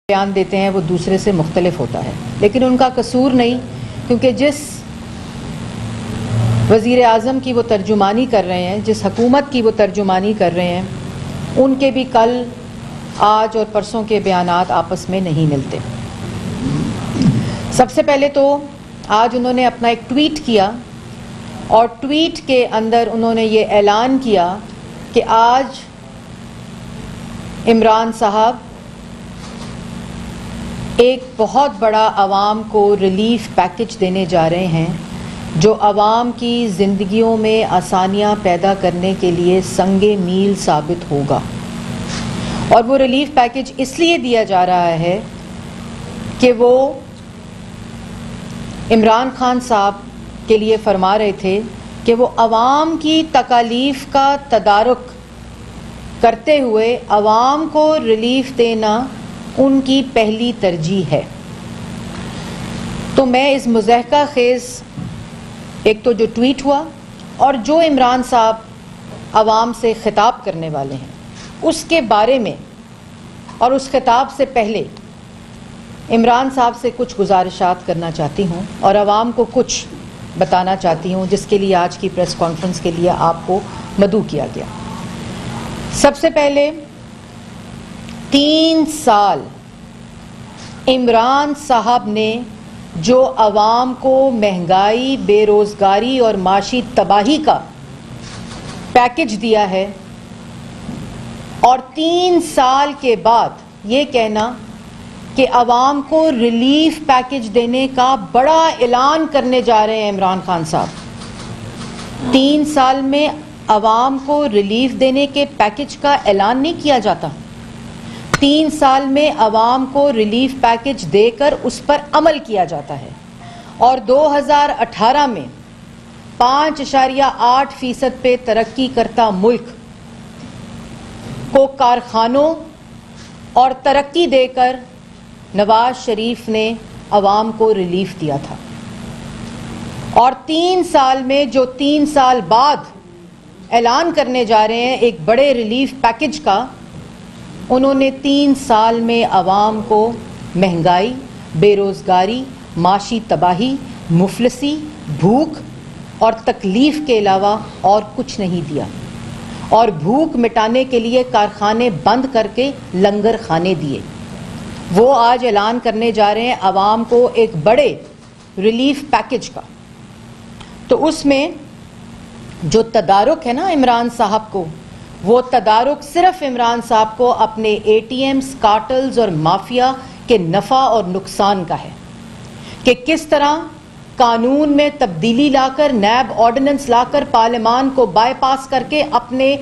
بیان دیتے ہیں وہ دوسرے سے مختلف ہوتا ہے، لیکن ان کا قصور نہیں، کیونکہ جس وزیر اعظم کی وہ ترجمانی کر رہے ہیں، جس حکومت کی وہ ترجمانی کر رہے ہیں، ان کے بھی کل آج اور پرسوں کے بیانات آپس میں نہیں ملتے۔ سب سے پہلے تو آج انہوں نے اپنا ایک ٹویٹ کیا، اور ٹویٹ کے اندر انہوں نے یہ اعلان کیا کہ آج عمران صاحب ایک بہت بڑا عوام کو ریلیف پیکج دینے جا رہے ہیں، جو عوام کی زندگیوں میں آسانیاں پیدا کرنے کے لیے سنگ میل ثابت ہوگا۔ اور وہ ریلیف پیکج اس لیے دیا جا رہا ہے کہ وہ عمران خان صاحب کے لیے فرما رہے تھے کہ وہ عوام کی تکالیف کا تدارک کرتے ہوئے عوام کو ریلیف دینا ان کی پہلی ترجیح ہے۔ تو میں اس مضحکہ خیز ایک تو جو ٹویٹ ہوا اور جو عمران صاحب عوام سے خطاب کرنے والے ہیں اس کے بارے میں اور اس خطاب سے پہلے عمران صاحب سے کچھ گزارشات کرنا چاہتی ہوں اور عوام کو کچھ بتانا چاہتی ہوں، جس کے لیے آج کی پریس کانفرنس کے لیے آپ کو مدعو کیا گیا۔ سب سے پہلے 3 سال عمران صاحب نے جو عوام کو مہنگائی، بے روزگاری اور معاشی تباہی کا پیکج دیا ہے، اور 3 سال کے بعد یہ کہنا کہ عوام کو ریلیف پیکج دینے کا بڑا اعلان کرنے جا رہے ہیں عمران خان صاحب۔ 3 سال میں عوام کو ریلیف دینے کے پیکج کا اعلان نہیں کیا جاتا۔ 3 سال میں عوام کو ریلیف پیکج دے کر اس پر عمل کیا جاتا ہے، اور 2018 میں 5.8% پہ ترقی کرتا ملک کو کارخانوں اور ترقی دے کر نواز شریف نے عوام کو ریلیف دیا تھا۔ اور 3 سال میں جو 3 سال بعد اعلان کرنے جا رہے ہیں ایک بڑے ریلیف پیکج کا، انہوں نے 3 سال میں عوام کو مہنگائی، بے روزگاری، معاشی تباہی، مفلسی، بھوک اور تکلیف کے علاوہ اور کچھ نہیں دیا، اور بھوک مٹانے کے لیے کارخانے بند کر کے لنگر خانے دیے۔ وہ آج اعلان کرنے جا رہے ہیں عوام کو ایک بڑے ریلیف پیکج کا۔ تو اس میں جو تدارک ہے نا عمران صاحب کو، وہ تدارک صرف عمران صاحب کو اپنے اے ٹی ایمز، کارٹلز اور مافیا کے نفع اور نقصان کا ہے، کہ کس طرح قانون میں تبدیلی لا کر، نیب آرڈیننس لا کر، پارلیمان کو بائی پاس کر کے اپنے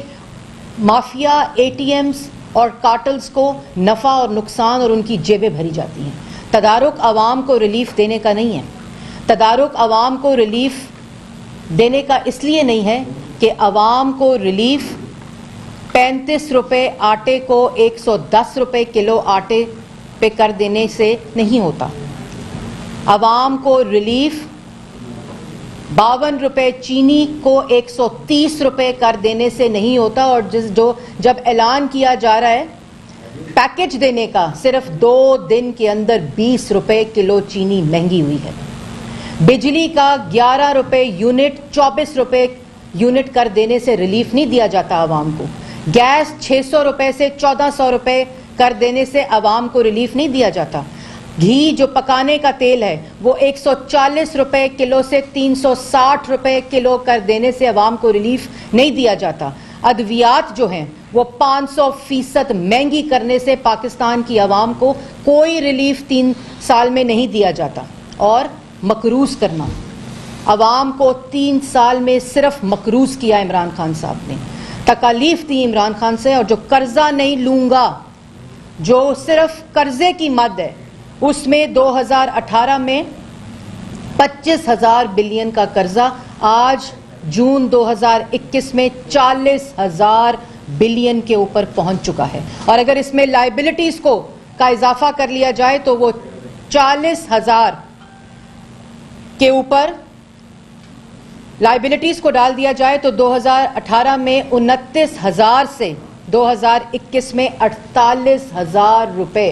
مافیا، اے ٹی ایمز اور کارٹلز کو نفع اور نقصان اور ان کی جیبیں بھری جاتی ہیں۔ تدارک عوام کو ریلیف دینے کا نہیں ہے۔ تدارک عوام کو ریلیف دینے کا اس لیے نہیں ہے کہ عوام کو ریلیف 35 روپے آٹے کو 110 روپے کلو آٹے پہ کر دینے سے نہیں ہوتا۔ عوام کو ریلیف 52 روپے چینی کو 130 روپے کر دینے سے نہیں ہوتا، اور جب اعلان کیا جا رہا ہے پیکج دینے کا، صرف 2 دن کے اندر 20 روپے کلو چینی مہنگی ہوئی ہے۔ بجلی کا 11 روپے یونٹ 24 روپے یونٹ کر دینے سے ریلیف نہیں دیا جاتا عوام کو۔ گیس 600 روپے سے 1400 روپے کر دینے سے عوام کو ریلیف نہیں دیا جاتا۔ گھی جو پکانے کا تیل ہے وہ 140 روپے کلو سے 360 روپے کلو کر دینے سے عوام کو ریلیف نہیں دیا جاتا۔ ادویات جو ہیں وہ 500% مہنگی کرنے سے پاکستان کی عوام کو کوئی ریلیف 3 سال میں نہیں دیا جاتا۔ اور مقروض کرنا، عوام کو 3 سال میں صرف مقروض کیا عمران خان صاحب نے، تکالیف دی عمران خان سے، اور جو قرضہ نہیں لوں گا، جو صرف قرضے کی مد ہے، اس میں 2018 میں 25,000 بلین کا قرضہ آج جون 2021 میں 40,000 بلین کے اوپر پہنچ چکا ہے، اور اگر اس میں لائبلٹیز کا اضافہ کر لیا جائے تو وہ 40,000 کے اوپر لائبلٹیز کو ڈال دیا جائے تو 2018 میں 29,000 سے 2021 میں 48,000 روپے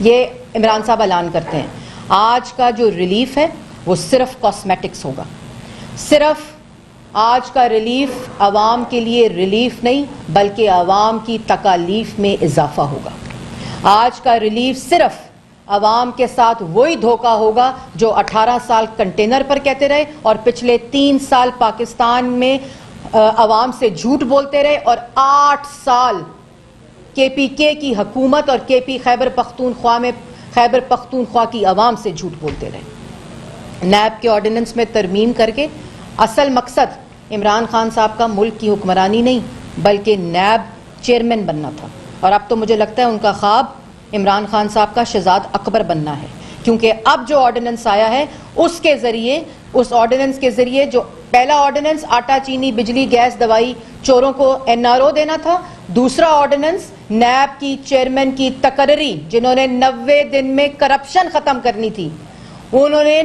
یہ عمران صاحب اعلان کرتے ہیں آج کا جو ریلیف ہے وہ صرف کاسمیٹکس ہوگا. صرف آج کا ریلیف عوام کے لیے ریلیف نہیں بلکہ عوام کی تکالیف میں اضافہ ہوگا. آج کا ریلیف صرف عوام کے ساتھ وہی دھوکہ ہوگا جو 18 سال کنٹینر پر کہتے رہے اور پچھلے 3 سال پاکستان میں عوام سے جھوٹ بولتے رہے اور 8 سال کے پی کے کی حکومت اور کے پی خیبر پختونخوا کی عوام سے جھوٹ بولتے رہے. نیب کے آرڈیننس میں ترمیم کر کے اصل مقصد عمران خان صاحب کا ملک کی حکمرانی نہیں بلکہ نیب چیئرمین بننا تھا. اور اب تو مجھے لگتا ہے ان کا خواب عمران خان صاحب کا شہزاد اکبر بننا ہے، کیونکہ اب جو آرڈیننس آیا ہے اس آرڈیننس کے ذریعے جو پہلا آرڈیننس آٹا چینی بجلی گیس دوائی چوروں کو NRO دینا تھا، دوسرا آرڈیننس نیب کی چیئرمین کی تقرری جنہوں نے 90 دن میں کرپشن ختم کرنی تھی، انہوں نے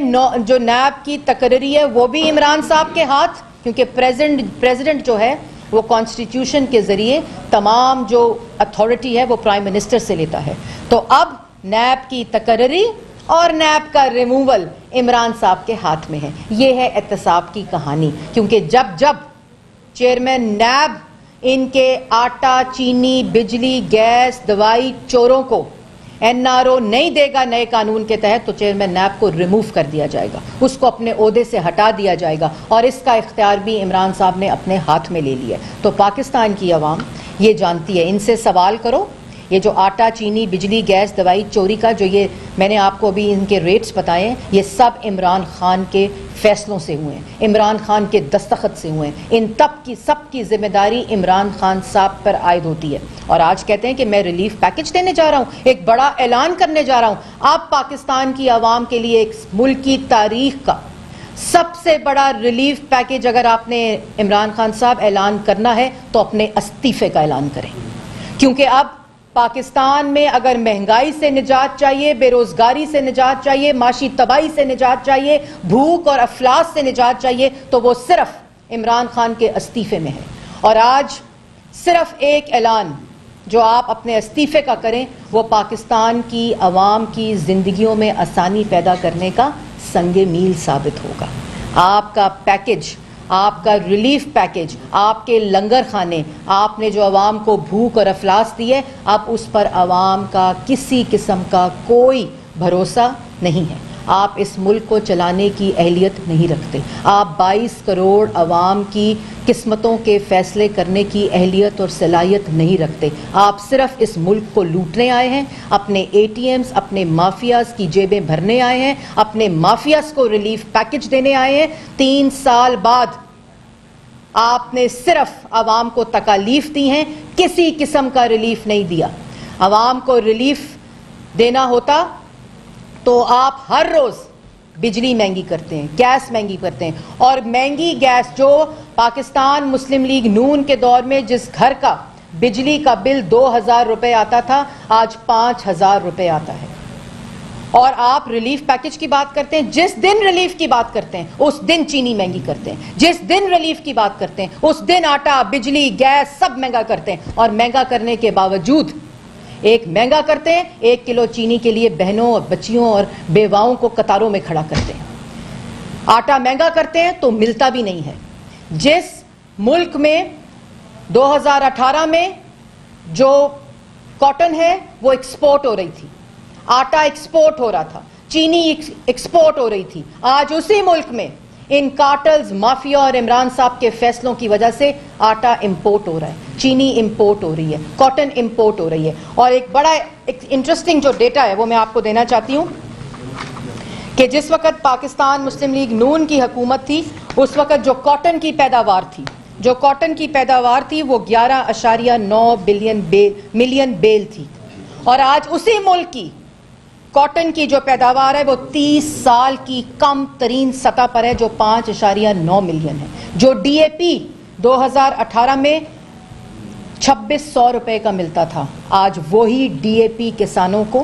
جو نیب کی تقرری ہے وہ بھی عمران صاحب کے ہاتھ، کیونکہ پریزیڈنٹ جو ہے وہ کانسٹیٹیوشن کے ذریعے تمام جو اتھارٹی ہے وہ پرائم منسٹر سے لیتا ہے. تو اب نیب کی تقرری اور نیب کا ریموول عمران صاحب کے ہاتھ میں ہے. یہ ہے احتساب کی کہانی، کیونکہ جب چیئرمین نیب ان کے آٹا چینی بجلی گیس دوائی چوروں کو NRO نہیں دے گا نئے قانون کے تحت تو چیئرمین نیب کو ریموو کر دیا جائے گا، اس کو اپنے عہدے سے ہٹا دیا جائے گا، اور اس کا اختیار بھی عمران صاحب نے اپنے ہاتھ میں لے لیا ہے. تو پاکستان کی عوام یہ جانتی ہے، ان سے سوال کرو. یہ جو آٹا چینی بجلی گیس دوائی چوری کا جو یہ میں نے آپ کو ابھی ان کے ریٹس بتائے ہیں، یہ سب عمران خان کے فیصلوں سے ہوئے ہیں، عمران خان کے دستخط سے ہوئے ہیں. ان سب کی ذمہ داری عمران خان صاحب پر عائد ہوتی ہے. اور آج کہتے ہیں کہ میں ریلیف پیکج دینے جا رہا ہوں، ایک بڑا اعلان کرنے جا رہا ہوں. اب پاکستان کی عوام کے لیے ایک ملک کی تاریخ کا سب سے بڑا ریلیف پیکج اگر آپ نے عمران خان صاحب اعلان کرنا ہے تو اپنے استعفے کا اعلان کریں. کیونکہ اب پاکستان میں اگر مہنگائی سے نجات چاہیے، بے روزگاری سے نجات چاہیے، معاشی تباہی سے نجات چاہیے، بھوک اور افلاس سے نجات چاہیے تو وہ صرف عمران خان کے استعفے میں ہے. اور آج صرف ایک اعلان جو آپ اپنے استعفے کا کریں وہ پاکستان کی عوام کی زندگیوں میں آسانی پیدا کرنے کا سنگ میل ثابت ہوگا. آپ کا پیکج، آپ کا ریلیف پیکج، آپ کے لنگر خانے، آپ نے جو عوام کو بھوک اور افلاس دی ہے، اب اس پر عوام کا کسی قسم کا کوئی بھروسہ نہیں ہے. آپ اس ملک کو چلانے کی اہلیت نہیں رکھتے. آپ 22 کروڑ عوام کی قسمتوں کے فیصلے کرنے کی اہلیت اور صلاحیت نہیں رکھتے. آپ صرف اس ملک کو لوٹنے آئے ہیں، اپنے ATMs، اپنے مافیاز کی جیبیں بھرنے آئے ہیں، اپنے مافیاز کو ریلیف پیکج دینے آئے ہیں. 3 سال بعد آپ نے صرف عوام کو تکالیف دی ہیں، کسی قسم کا ریلیف نہیں دیا. عوام کو ریلیف دینا ہوتا تو آپ ہر روز بجلی مہنگی کرتے ہیں، گیس مہنگی کرتے ہیں. اور مہنگی گیس جو پاکستان مسلم لیگ نون کے دور میں جس گھر کا بجلی کا بل 2000 روپے آتا تھا آج 5000 روپے آتا ہے. اور آپ ریلیف پیکج کی بات کرتے ہیں، جس دن ریلیف کی بات کرتے ہیں اس دن چینی مہنگی کرتے ہیں، جس دن ریلیف کی بات کرتے ہیں اس دن آٹا بجلی گیس سب مہنگا کرتے ہیں. اور مہنگا کرنے کے باوجود مہنگا کرتے ہیں 1 کلو چینی کے لیے بہنوں اور بچیوں اور بیواؤں کو قطاروں میں کھڑا کرتے ہیں. آٹا مہنگا کرتے ہیں تو ملتا بھی نہیں ہے. جس ملک میں 2018 میں جو کاٹن ہے وہ ایکسپورٹ ہو رہی تھی، آٹا ایکسپورٹ ہو رہا تھا، چینی ایکسپورٹ ہو رہی تھی، آج اسی ملک میں ان کارٹلز مافیا اور عمران صاحب کے فیصلوں کی وجہ سے آٹا امپورٹ ہو رہا ہے، چینی امپورٹ ہو رہی ہے، کاٹن امپورٹ ہو رہی ہے. اور ایک بڑا انٹرسٹنگ جو ڈیٹا ہے وہ میں آپ کو دینا چاہتی ہوں کہ جس وقت پاکستان مسلم لیگ نون کی حکومت تھی اس وقت جو کاٹن کی پیداوار تھی وہ 11.9 ملین بیل تھی. اور آج اسی ملک کی کاٹن کی جو پیداوار ہے وہ 30 سال کی کم ترین سطح پر ہے جو 5.9 ملین ہے. جو DAP 2018 میں 2600 روپے کا ملتا تھا آج وہی DAP کسانوں کو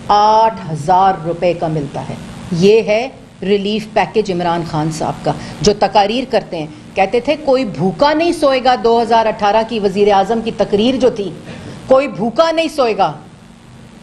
8000 روپے کا ملتا ہے. یہ ہے ریلیف پیکج عمران خان صاحب کا جو تقاریر کرتے ہیں. کہتے تھے کوئی بھوکا نہیں سوئے گا، 2018 کی وزیر اعظم کی تقریر جو تھی، کوئی بھوکا نہیں سوئے گا.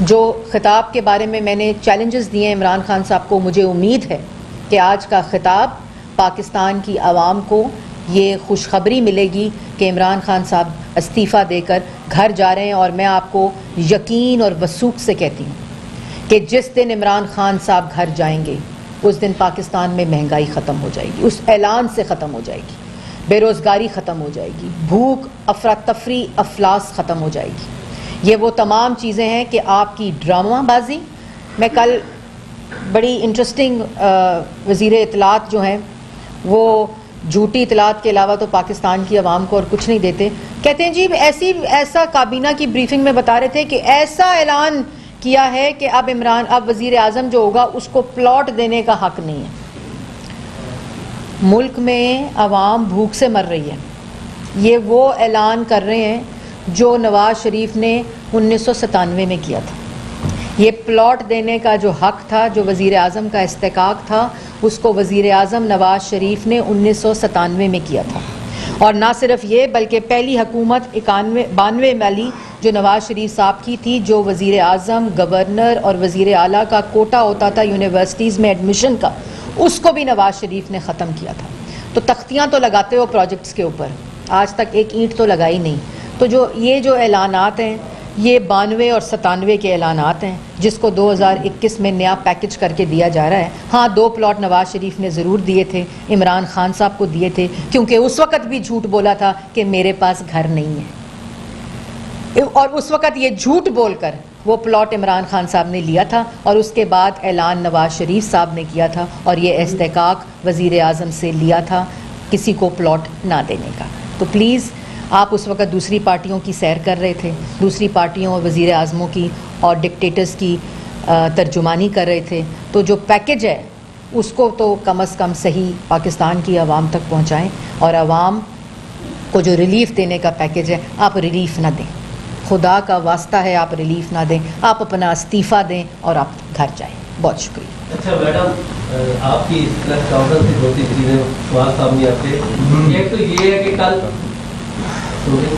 جو خطاب کے بارے میں نے چیلنجز دیے ہیں عمران خان صاحب کو، مجھے امید ہے کہ آج کا خطاب پاکستان کی عوام کو یہ خوشخبری ملے گی کہ عمران خان صاحب استعفیٰ دے کر گھر جا رہے ہیں. اور میں آپ کو یقین اور وثوق سے کہتی ہوں کہ جس دن عمران خان صاحب گھر جائیں گے اس دن پاکستان میں مہنگائی ختم ہو جائے گی، اس اعلان سے ختم ہو جائے گی، بے روزگاری ختم ہو جائے گی، بھوک، افراتفری، افلاس ختم ہو جائے گی. یہ وہ تمام چیزیں ہیں کہ آپ کی ڈرامہ بازی. میں کل بڑی انٹرسٹنگ وزیر اطلاعات جو ہیں وہ جھوٹی اطلاعات کے علاوہ تو پاکستان کی عوام کو اور کچھ نہیں دیتے. کہتے ہیں جی ایسا کابینہ کی بریفنگ میں بتا رہے تھے کہ ایسا اعلان کیا ہے کہ اب وزیر اعظم جو ہوگا اس کو پلاٹ دینے کا حق نہیں ہے. ملک میں عوام بھوک سے مر رہی ہے. یہ وہ اعلان کر رہے ہیں جو نواز شریف نے 1997 میں کیا تھا. یہ پلاٹ دینے کا جو حق تھا، جو وزیر اعظم کا استحقاق تھا، اس کو وزیر اعظم نواز شریف نے 1997 میں کیا تھا. اور نہ صرف یہ بلکہ پہلی حکومت 92 والی جو نواز شریف صاحب کی تھی، جو وزیر اعظم، گورنر اور وزیر اعلیٰ کا کوٹا ہوتا تھا یونیورسٹیز میں ایڈمیشن کا، اس کو بھی نواز شریف نے ختم کیا تھا. تو تختیاں تو لگاتے ہو پروجیکٹس کے اوپر، آج تک ایک اینٹ تو لگائی نہیں. تو یہ جو اعلانات ہیں یہ 92 اور 97 کے اعلانات ہیں جس کو 2021 میں نیا پیکج کر کے دیا جا رہا ہے. ہاں 2 پلاٹ نواز شریف نے ضرور دیے تھے، عمران خان صاحب کو دیے تھے، کیونکہ اس وقت بھی جھوٹ بولا تھا کہ میرے پاس گھر نہیں ہے، اور اس وقت یہ جھوٹ بول کر وہ پلاٹ عمران خان صاحب نے لیا تھا اور اس کے بعد اعلان نواز شریف صاحب نے کیا تھا اور یہ استحقاق وزیر اعظم سے لیا تھا کسی کو پلاٹ نہ دینے کا. تو پلیز، آپ اس وقت دوسری پارٹیوں کی سیر کر رہے تھے، دوسری پارٹیوں اور وزیر اعظموں کی اور ڈکٹیٹرز کی ترجمانی کر رہے تھے. تو جو پیکج ہے اس کو تو کم از کم صحیح پاکستان کی عوام تک پہنچائیں، اور عوام کو جو ریلیف دینے کا پیکج ہے آپ ریلیف نہ دیں. خدا کا واسطہ ہے آپ ریلیف نہ دیں، آپ اپنا استعفیٰ دیں اور آپ گھر جائیں. بہت شکریہ. اچھا میڈم، آپ کی اس پریس کانفرنس سے 2-3 چیزیں سوال سامنے آتے ہیں. ایک تو یہ ہے کہ کل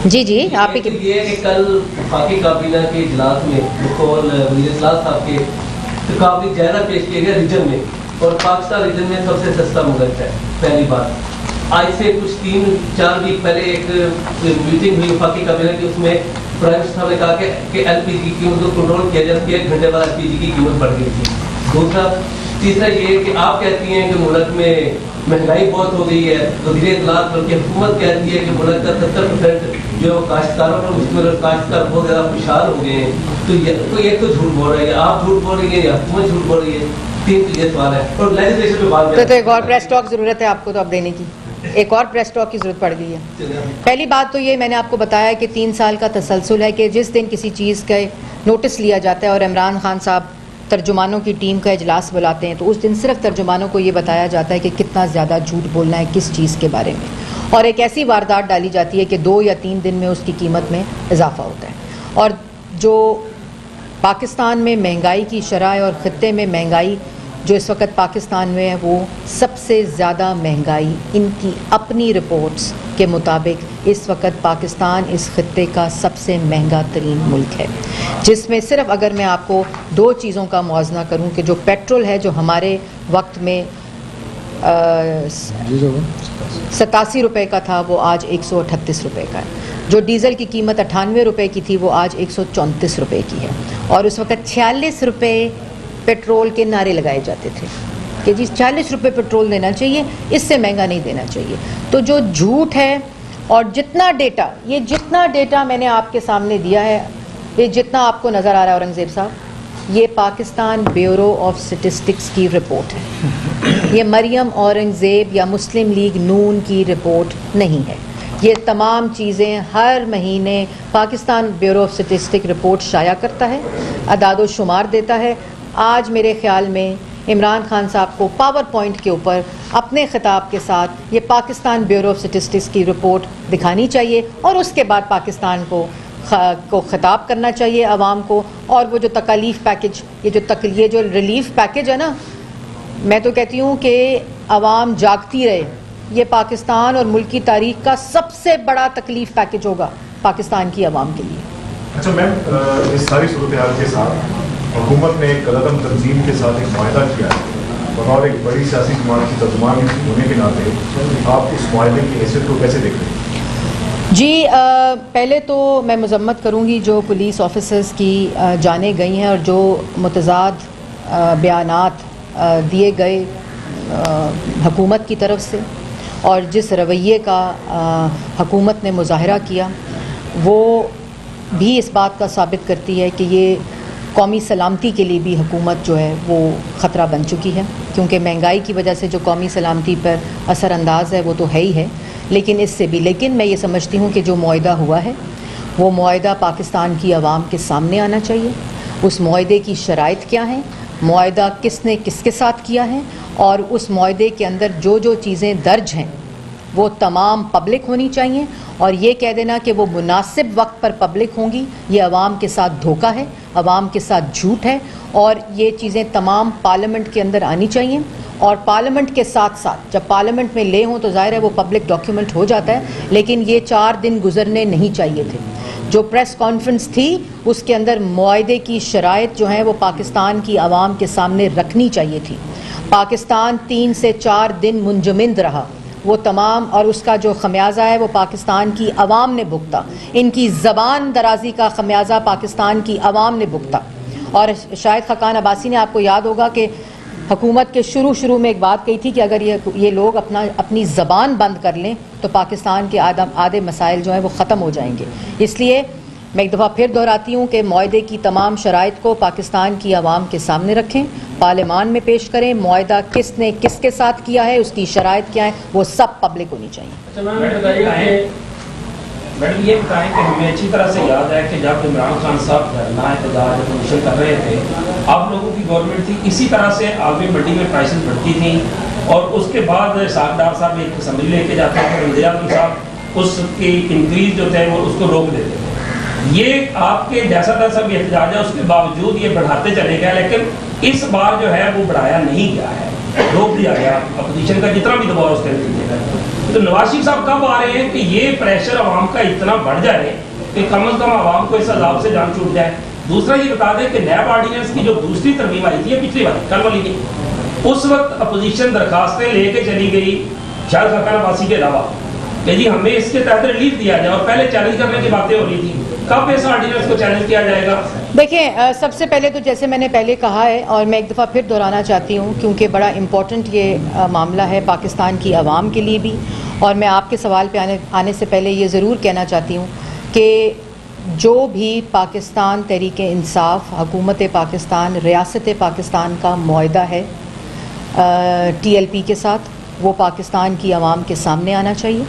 جی آپ یہ ہے کہ کل وفاقی کابینہ کے اجلاس میں بقول وزیر اطلاع صاحب کے قابل جائزہ پیش کیا گیا ریجن میں، اور پاکستان ریجن میں سب سے سستا ملک ہے. پہلی بات، آج سے کچھ 3-4 ویک پہلے ایک میٹنگ ہوئی وفاقی کابینہ کی، اس میں پرائم منسٹر صاحب نے کہا کہ ایل پی جی کی قیمت کو کنٹرول کیا جائے، 1 گھنٹے بعد ایل پی جی کی قیمت بڑھ گئی تھی. تیسرا یہ کہ آپ کہتی ہیں کہ ملک میں مہنگائی بہت ہو گئی ہے، وزیر اطلاعات بلکہ حکومت کہتی ہے کہ ملک کا 70% جو کاشتکاروں پر مشتمل ہے، کاشتکار بہت زیادہ خوشحال ہو گئے ہیں. تو ایک تو جھوٹ بول رہے ہیں، آپ جھوٹ بول رہی ہیں یا حکومت جھوٹ بول رہی ہے. 3 یہ سوال ہے. اور لیجسلیشن پہ بات تو ایک اور پریس ٹاک ضرورت ہے آپ کو تو اب دینے کی، ایک اور پریس ٹاک کی ضرورت پڑ گئی ہے. پہلی بات تو یہ میں نے آپ کو بتایا کہ 3 سال کا تسلسل ہے کہ جس دن کسی چیز کا نوٹس لیا جاتا ہے اور عمران خان صاحب ترجمانوں کی ٹیم کا اجلاس بلاتے ہیں تو اس دن صرف ترجمانوں کو یہ بتایا جاتا ہے کہ کتنا زیادہ جھوٹ بولنا ہے کس چیز کے بارے میں، اور ایک ایسی واردات ڈالی جاتی ہے کہ 2 یا 3 دن میں اس کی قیمت میں اضافہ ہوتا ہے. اور جو پاکستان میں مہنگائی کی شرح اور خطے میں مہنگائی جو اس وقت پاکستان میں ہے وہ سب سے زیادہ مہنگائی ان کی اپنی رپورٹس کے مطابق اس وقت پاکستان اس خطے کا سب سے مہنگا ترین ملک ہے، جس میں صرف اگر میں آپ کو 2 چیزوں کا موازنہ کروں کہ جو پیٹرول ہے جو ہمارے وقت میں 87 روپے کا تھا وہ آج 138 روپے کا ہے، جو ڈیزل کی قیمت 98 روپے کی تھی وہ آج 134 روپے کی ہے، اور اس وقت 46 روپے پیٹرول کے نعرے لگائے جاتے تھے کہ جی 40 روپے پیٹرول دینا چاہیے، اس سے مہنگا نہیں دینا چاہیے. تو جو جھوٹ ہے اور جتنا ڈیٹا میں نے آپ کے سامنے دیا ہے، یہ جتنا آپ کو نظر آ رہا ہے اورنگزیب صاحب، یہ پاکستان بیورو آف اسٹیٹسٹکس کی رپورٹ ہے. یہ مریم اورنگزیب یا مسلم لیگ نون کی رپورٹ نہیں ہے. یہ تمام چیزیں ہر مہینے Pakistan bureau of statistic report شائع کرتا ہے، اعداد و شمار دیتا ہے. آج میرے خیال میں عمران خان صاحب کو پاور پوائنٹ کے اوپر اپنے خطاب کے ساتھ یہ پاکستان بیورو آف اسٹیٹسٹکس کی رپورٹ دکھانی چاہیے، اور اس کے بعد پاکستان کو خطاب کرنا چاہیے عوام کو. اور وہ جو تکالیف پیکج، یہ جو ریلیف پیکج ہے نا، میں تو کہتی ہوں کہ عوام جاگتی رہے. یہ پاکستان اور ملک کی تاریخ کا سب سے بڑا تکلیف پیکج ہوگا پاکستان کی عوام کے لیے. اچھا میم، اس ساری صورتحال کے ساتھ حکومت نے ایک قدم تنظیم کے ساتھ ایک معاہدہ کیا ہے، بطور ایک بڑی سیاسی جماعت کی ترجمان ہونے کے ناطے آپ اس معاہدے کی حیثیت کو کیسے دیکھ رہے ہیں؟ جی پہلے تو میں مذمت کروں گی جو پولیس آفیسرز کی جانیں گئی ہیں اور جو متضاد بیانات دیے گئے حکومت کی طرف سے، اور جس رویے کا حکومت نے مظاہرہ کیا، وہ بھی اس بات کا ثابت کرتی ہے کہ یہ قومی سلامتی کے لیے بھی حکومت جو ہے وہ خطرہ بن چکی ہے، کیونکہ مہنگائی کی وجہ سے جو قومی سلامتی پر اثر انداز ہے وہ تو ہے ہی ہے، لیکن اس سے بھی میں یہ سمجھتی ہوں کہ جو معاہدہ ہوا ہے وہ معاہدہ پاکستان کی عوام کے سامنے آنا چاہیے۔ اس معاہدے کی شرائط کیا ہیں، معاہدہ کس نے کس کے ساتھ کیا ہے، اور اس معاہدے کے اندر جو جو چیزیں درج ہیں وہ تمام پبلک ہونی چاہیے، اور یہ کہہ دینا کہ وہ مناسب وقت پر پبلک ہوں گی، یہ عوام کے ساتھ دھوکہ ہے، عوام کے ساتھ جھوٹ ہے، اور یہ چیزیں تمام پارلیمنٹ کے اندر آنی چاہیے، اور پارلیمنٹ کے ساتھ ساتھ جب پارلیمنٹ میں لے ہوں تو ظاہر ہے وہ پبلک ڈاکیومنٹ ہو جاتا ہے، لیکن یہ 4 دن گزرنے نہیں چاہیے تھے۔ جو پریس کانفرنس تھی اس کے اندر معاہدے کی شرائط جو ہیں وہ پاکستان کی عوام کے سامنے رکھنی چاہیے تھی۔ پاکستان 3 سے 4 دن منجمد رہا، وہ تمام، اور اس کا جو خمیازہ ہے وہ پاکستان کی عوام نے بھگتا، ان کی زبان درازی کا خمیازہ پاکستان کی عوام نے بھگتا۔ اور شاید خاقان عباسی نے آپ کو یاد ہوگا کہ حکومت کے شروع میں ایک بات کہی تھی کہ اگر یہ لوگ اپنی زبان بند کر لیں تو پاکستان کے آدھے مسائل جو ہیں وہ ختم ہو جائیں گے۔ اس لیے میں ایک دفعہ پھر دہراتی ہوں کہ معاہدے کی تمام شرائط کو پاکستان کی عوام کے سامنے رکھیں، پارلیمان میں پیش کریں، معاہدہ کس نے کس کے ساتھ کیا ہے، اس کی شرائط کیا ہیں، وہ سب پبلک ہونی چاہیے۔ میڈم یہ بتائیں کہ ہمیں اچھی طرح سے یاد ہے کہ جب عمران خان صاحب دھرنا احتجاج اپوزیشن کر رہے تھے، آپ لوگوں کی گورنمنٹ تھی، اسی طرح سے عالمی منڈی میں پرائسز بڑھتی تھیں، اور اس کے بعد ساکھ ڈار صاحب ایک اسمبلی لے کے جاتے ہیں، وزیر اعظم صاحب اس کی انکریز جو تھے وہ اس کو روک دیتے تھے۔ یہ آپ کے جیسا بھی احتجاج ہے اس کے باوجود یہ بڑھاتے چلے گئے، لیکن اس بار جو ہے وہ بڑھایا نہیں گیا ہے، روک دیا گیا اپوزیشن کا جتنا بھی دباؤ اس کے نتیجے ہے۔ تو نواز شریف صاحب کب آ رہے ہیں کہ یہ پریشر عوام کا اتنا بڑھ جائے کہ کم از کم عوام کو اس عذاب سے جان چھوٹ جائے؟ دوسرا یہ بتا دیں کہ نیب آرڈیننس کی جو دوسری ترمیم آئی تھی، پچھلی والی کل والی کی، اس وقت اپوزیشن درخواستیں لے کے چلی گئی شاید خاقان عباسی کے علاوہ کہ جی ہمیں اس کے تحت ریلیف دیا جائے، اور پہلے چیلنج کرنے کی باتیں ہو رہی تھی، کب اس آرڈیننس کو چیلنج کیا جائے گا؟ دیکھیں، سب سے پہلے تو جیسے میں نے پہلے کہا ہے اور میں ایک دفعہ پھر دہرانا چاہتی ہوں، کیونکہ بڑا امپورٹنٹ یہ معاملہ ہے پاکستان کی عوام کے لیے بھی، اور میں آپ کے سوال پہ آنے سے پہلے یہ ضرور کہنا چاہتی ہوں کہ جو بھی پاکستان تحریک انصاف، حکومت پاکستان، ریاست پاکستان کا معاہدہ ہے TLP کے ساتھ، وہ پاکستان کی عوام کے سامنے آنا چاہیے،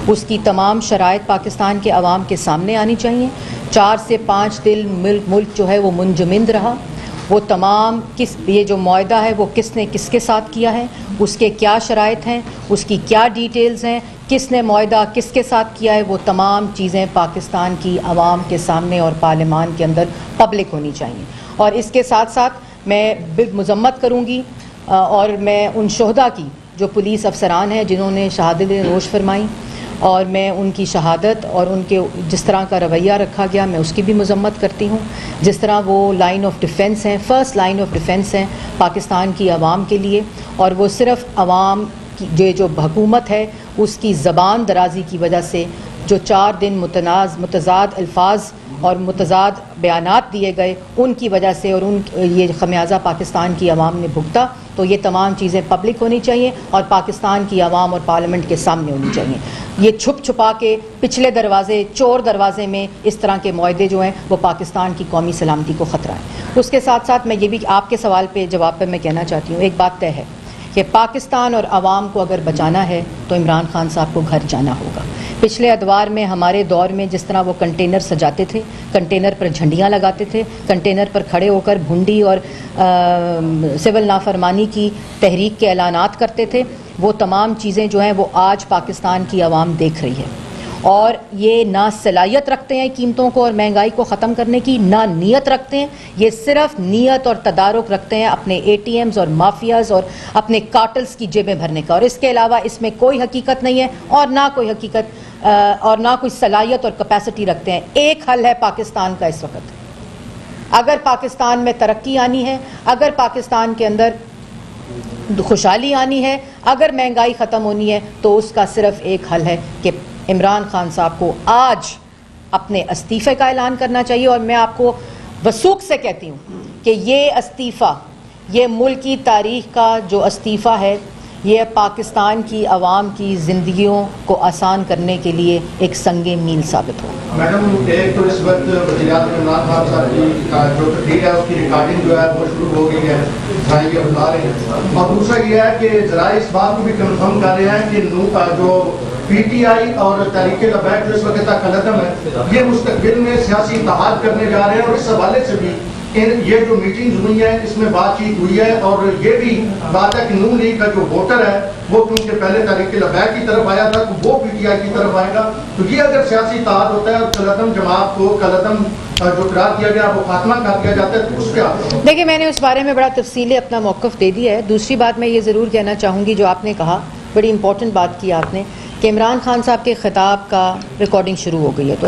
اس کی تمام شرائط پاکستان کے عوام کے سامنے آنی چاہیے۔ 4 سے 5 دن ملک جو ہے وہ منجمد رہا، وہ تمام یہ جو معاہدہ ہے وہ کس نے کس کے ساتھ کیا ہے، اس کے کیا شرائط ہیں، اس کی کیا ڈیٹیلز ہیں، کس نے معاہدہ کس کے ساتھ کیا ہے، وہ تمام چیزیں پاکستان کی عوام کے سامنے اور پارلیمان کے اندر پبلک ہونی چاہیے۔ اور اس کے ساتھ ساتھ میں مذمت کروں گی اور میں ان شہداء کی جو پولیس افسران ہیں جنہوں نے شہادت نوش فرمائی، اور میں ان کی شہادت اور ان کے جس طرح کا رویہ رکھا گیا میں اس کی بھی مذمت کرتی ہوں۔ جس طرح وہ لائن آف ڈیفنس ہیں، فرسٹ لائن آف ڈیفنس ہیں پاکستان کی عوام کے لیے، اور وہ صرف عوام کی جو حکومت ہے اس کی زبان درازی کی وجہ سے جو 4 دن متضاد الفاظ اور متضاد بیانات دیے گئے ان کی وجہ سے، اور یہ خمیازہ پاکستان کی عوام نے بھگتا، تو یہ تمام چیزیں پبلک ہونی چاہیے اور پاکستان کی عوام اور پارلیمنٹ کے سامنے ہونی چاہیے۔ یہ چھپ چھپا کے پچھلے دروازے، چور دروازے میں اس طرح کے معاہدے جو ہیں وہ پاکستان کی قومی سلامتی کو خطرہ ہے۔ اس کے ساتھ ساتھ میں یہ بھی آپ کے سوال پہ جواب پہ میں کہنا چاہتی ہوں، ایک بات طے ہے کہ پاکستان اور عوام کو اگر بچانا ہے تو عمران خان صاحب کو گھر جانا ہوگا۔ پچھلے ادوار میں ہمارے دور میں جس طرح وہ کنٹینر سجاتے تھے، کنٹینر پر جھنڈیاں لگاتے تھے، کنٹینر پر کھڑے ہو کر بھنڈی اور سول نافرمانی کی تحریک کے اعلانات کرتے تھے، وہ تمام چیزیں جو ہیں وہ آج پاکستان کی عوام دیکھ رہی ہے، اور یہ نہ صلاحیت رکھتے ہیں قیمتوں کو اور مہنگائی کو ختم کرنے کی، نہ نیت رکھتے ہیں. یہ صرف نیت اور تدارک رکھتے ہیں اپنے اے ٹی ایمز اور مافیاز اور اپنے کارٹلز کی جیبیں بھرنے کا، اور اس کے علاوہ اس میں کوئی حقیقت نہیں ہے اور نہ کوئی حقیقت اور نہ کوئی صلاحیت اور کیپیسٹی رکھتے ہیں. ایک حل ہے پاکستان کا اس وقت. اگر پاکستان میں ترقی آنی ہے، اگر پاکستان کے اندر خوشحالی آنی ہے، اگر مہنگائی ختم ہونی ہے، تو اس کا صرف ایک حل ہے کہ عمران خان صاحب کو آج اپنے استعفے کا اعلان کرنا چاہیے. اور میں آپ کو وثوق سے کہتی ہوں کہ یہ استعفیٰ، یہ ملک کی تاریخ کا جو استعفیٰ ہے، یہ پاکستان کی عوام کی زندگیوں کو آسان کرنے کے لیے ایک سنگ میل ثابت ہو. میڈم، ایک تو اس وقت وزیر اعظم عمران خان صاحب کی جو تقریر ہے اس کی ریکارڈنگ جو ہے وہ شروع ہو گئی ہے، ذرائع یہ بتا رہے ہیں. اور دوسرا یہ ہے کہ ذرائع اس بات کو بھی کنفرم کر رہے ہیں کہ جو پی ٹی آئی اور تحریک لبیک جو اس وقت تک قدم ہے، یہ مستقبل میں سیاسی اتحاد کرنے جا رہے ہیں. اور اس حوالے سے بھی یہ جو میٹنگ ہوئی ہے اس میں بات چیت ہوئی ہے، اور یہ بھی بات ہے کہ نون لیگ کا جو ووٹر ہے وہ کیونکہ پہلے تحریک لبیک کی طرف آیا تھا تو وہ پی ٹی آئی کی طرف آئے گا. تو یہ اگر سیاسی اتحاد ہوتا ہے اور کالعدم جماعت کو کالعدم جو قرار دیا گیا وہ خاتمہ کر دیا جاتا ہے تو اس کیا؟ دیکھیں، میں نے اس بارے میں بڑا تفصیلی اپنا موقف دے دیا ہے. دوسری بات میں یہ ضرور کہنا چاہوں گی، جو آپ نے کہا بڑی امپورٹنٹ بات کی آپ نے، کہ عمران خان صاحب کے خطاب کا ریکارڈنگ شروع ہو گئی ہے. تو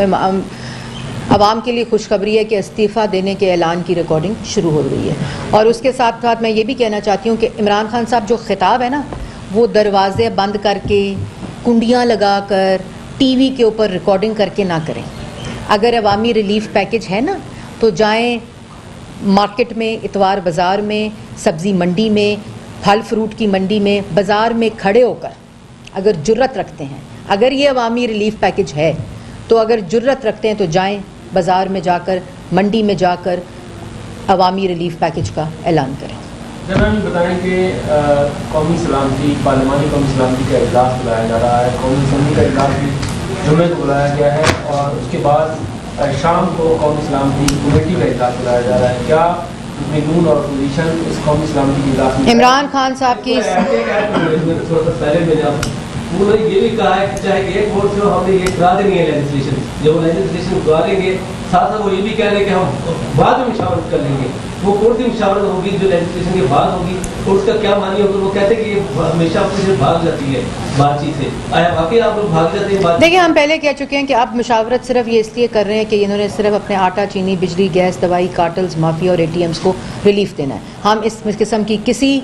عوام کے لیے خوشخبری ہے کہ استعفیٰ دینے کے اعلان کی ریکارڈنگ شروع ہو رہی ہے. اور اس کے ساتھ ساتھ میں یہ بھی کہنا چاہتی ہوں کہ عمران خان صاحب جو خطاب ہے نا، وہ دروازے بند کر کے، کنڈیاں لگا کر، ٹی وی کے اوپر ریکارڈنگ کر کے نہ کریں. اگر عوامی ریلیف پیکج ہے نا تو جائیں مارکیٹ میں، اتوار بازار میں، سبزی منڈی میں، پھل فروٹ کی منڈی میں، بازار میں کھڑے ہو کر اگر جرت رکھتے ہیں، اگر یہ عوامی ریلیف پیکج ہے تو اگر جرت رکھتے ہیں تو جائیں بازار میں جا کر، منڈی میں جا کر عوامی ریلیف پیکج کا اعلان کریں. جناب یہ بتائیں کہ قومی سلامتی، پارلیمانی قومی سلامتی کا اجلاس بلایا جا رہا ہے، قومی اسمبلی کا اجلاس بھی جمعے کو بلایا گیا ہے، اور اس کے بعد شام کو قومی سلامتی کمیٹی کا اجلاس بلایا جا رہا ہے. کیا نون اور اپوزیشن اس قومی سلامتی کے اجلاس میں عمران خان صاحب کی انہوں نے یہ بھی کہا ہے کہ چاہے ایک ووٹ سے ہم نے یہ کرا دینی ہے لیجسلیشن، جب وہ لیجسلیشن کرا دیں گے، ساتھ ساتھ وہ یہ بھی کہہ رہے ہیں کہ ہم بعد میں مشاورت کر لیں گے. وہ کون سی مشاورت ہوگی جو لیجسلیشن کے بعد ہوگی اور اس کا کیا معنی ہوگا؟ وہ کہتے ہیں کہ یہ ہمیشہ اپوزیشن بھاگ جاتی ہے بات چیت سے. آیا واقعی آپ لوگ بھاگ جاتے ہیں بات؟ دیکھیں، ہم پہلے کہہ چکے ہیں کہ اب مشاورت صرف یہ اس لیے کر رہے ہیں کہ انہوں نے صرف اپنے آٹا، چینی، بجلی، گیس، دوائی، کارٹلز، مافیا اور اے ٹی ایمز کو ریلیف دینا ہے. ہم اس قسم کی کسی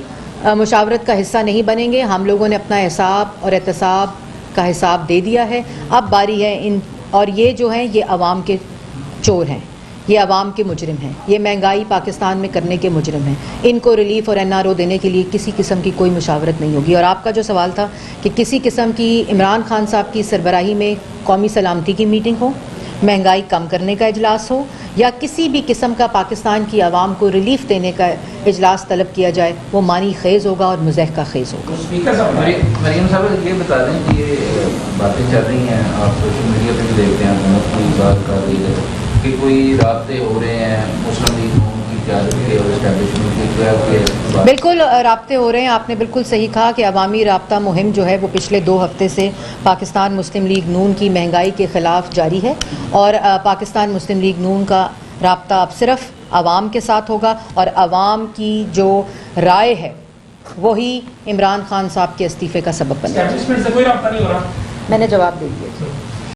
مشاورت کا حصہ نہیں بنیں گے. ہم لوگوں نے اپنا حساب اور احتساب کا حساب دے دیا ہے. اب باری ہے اور یہ جو ہیں یہ عوام کے چور ہیں، یہ عوام کے مجرم ہیں، یہ مہنگائی پاکستان میں کرنے کے مجرم ہیں. ان کو ریلیف اور این آر او دینے کے لیے کسی قسم کی کوئی مشاورت نہیں ہوگی. اور آپ کا جو سوال تھا کہ کسی قسم کی عمران خان صاحب کی سربراہی میں قومی سلامتی کی میٹنگ ہو، مہنگائی کم کرنے کا اجلاس ہو، یا کسی بھی قسم کا پاکستان کی عوام کو ریلیف دینے کا اجلاس طلب کیا جائے، وہ معنی خیز ہوگا اور مضحکہ خیز ہوگا. مریم صاحب یہ بتا دیں کہ یہ باتیں چل رہی ہیں، آپ سوشل میڈیا پہ بھی دیکھتے ہیں، حکومت کی بات کر رہی ہے کہ کوئی رابطے ہو رہے ہیں مسلم لیگ کی قیادت کے اور اسٹیبلشمنٹ کے. بالکل رابطے ہو رہے ہیں. آپ نے بالکل صحیح کہا کہ عوامی رابطہ مہم جو ہے وہ پچھلے 2 ہفتے سے پاکستان مسلم لیگ نون کی مہنگائی کے خلاف جاری ہے، اور پاکستان مسلم لیگ نون کا رابطہ اب صرف عوام کے ساتھ ہوگا، اور عوام کی جو رائے ہے وہی عمران خان صاحب کے استعفے کا سبب بنے گا. اسٹیبلشمنٹ سے کوئی رابطہ نہیں ہو رہا؟ میں نے جواب دے دیا.